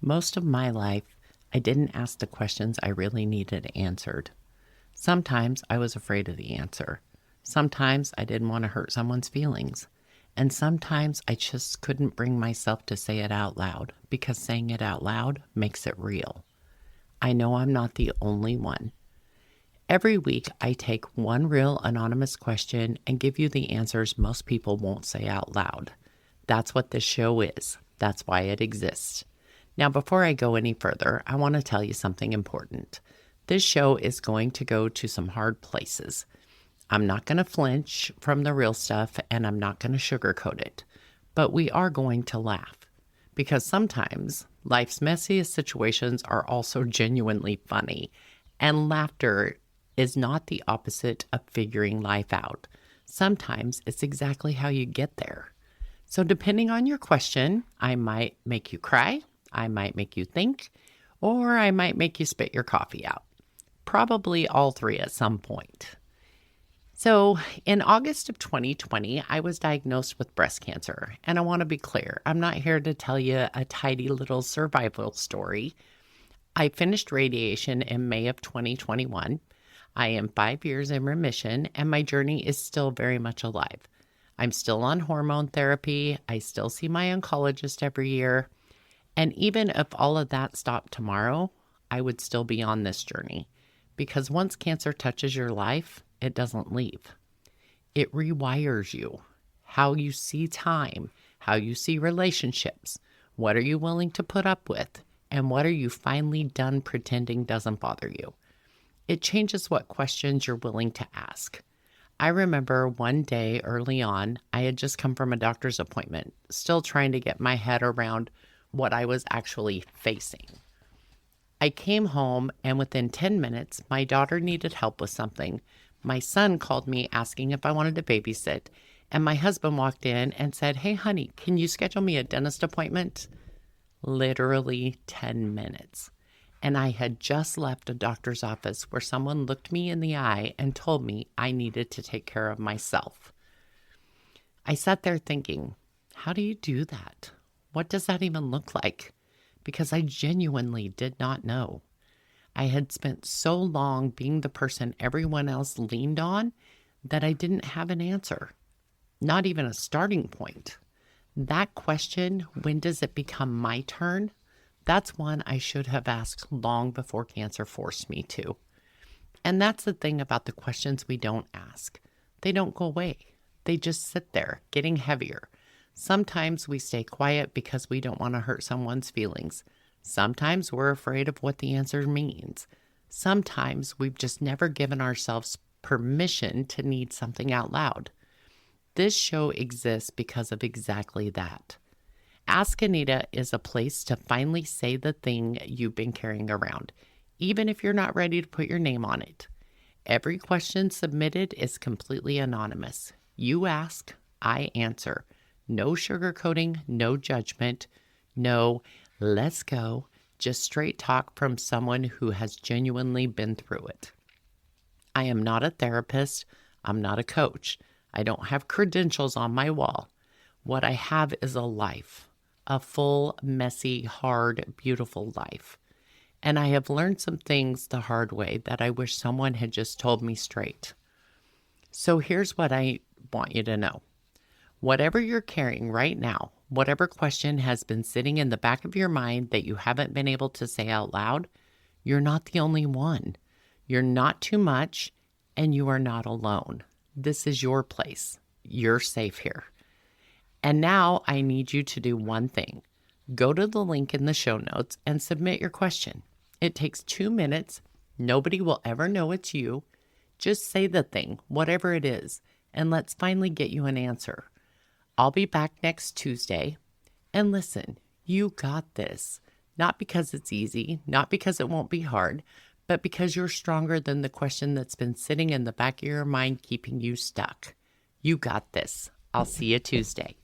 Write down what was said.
Most of my life, I didn't ask the questions I really needed answered. Sometimes I was afraid of the answer. Sometimes I didn't want to hurt someone's feelings. And sometimes I just couldn't bring myself to say it out loud because saying it out loud makes it real. I know I'm not the only one. Every week, I take one real anonymous question and give you the answers most people won't say out loud. That's what this show is. That's why it exists. Now, before I go any further, I want to tell you something important. This show is going to go to some hard places. I'm not going to flinch from the real stuff, and I'm not going to sugarcoat it. But we are going to laugh. Because sometimes life's messiest situations are also genuinely funny. And laughter is not the opposite of figuring life out. Sometimes it's exactly how you get there. So depending on your question, I might make you cry, I might make you think, or I might make you spit your coffee out. Probably all three at some point. So in August of 2020, I was diagnosed with breast cancer. And I want to be clear, I'm not here to tell you a tidy little survival story. I finished radiation in May of 2021. I am 5 years in remission, and my journey is still very much alive. I'm still on hormone therapy. I still see my oncologist every year. And even if all of that stopped tomorrow, I would still be on this journey. Because once cancer touches your life, it doesn't leave. It rewires you. How you see time, how you see relationships. What are you willing to put up with? And what are you finally done pretending doesn't bother you? It changes what questions you're willing to ask. I remember one day early on, I had just come from a doctor's appointment, still trying to get my head around what I was actually facing. I came home, and within 10 minutes, my daughter needed help with something. My son called me asking if I wanted to babysit, and my husband walked in and said, "Hey, honey, can you schedule me a dentist appointment?" Literally 10 minutes. And I had just left a doctor's office where someone looked me in the eye and told me I needed to take care of myself. I sat there thinking, how do you do that? What does that even look like? Because I genuinely did not know. I had spent so long being the person everyone else leaned on that I didn't have an answer, not even a starting point. That question, when does it become my turn? That's one I should have asked long before cancer forced me to. And that's the thing about the questions we don't ask. They don't go away. They just sit there, getting heavier. Sometimes we stay quiet because we don't want to hurt someone's feelings. Sometimes we're afraid of what the answer means. Sometimes we've just never given ourselves permission to need something out loud. This show exists because of exactly that. Ask Anita is a place to finally say the thing you've been carrying around, even if you're not ready to put your name on it. Every question submitted is completely anonymous. You ask, I answer. No sugarcoating, no judgment, no let's go, just straight talk from someone who has genuinely been through it. I am not a therapist. I'm not a coach. I don't have credentials on my wall. What I have is a life. A full, messy, hard, beautiful life. And I have learned some things the hard way that I wish someone had just told me straight. So here's what I want you to know. Whatever you're carrying right now, whatever question has been sitting in the back of your mind that you haven't been able to say out loud, you're not the only one. You're not too much, and you are not alone. This is your place. You're safe here. And now I need you to do one thing. Go to the link in the show notes and submit your question. It takes 2 minutes. Nobody will ever know it's you. Just say the thing, whatever it is, and let's finally get you an answer. I'll be back next Tuesday. And listen, you got this. Not because it's easy, not because it won't be hard, but because you're stronger than the question that's been sitting in the back of your mind keeping you stuck. You got this. I'll see you Tuesday.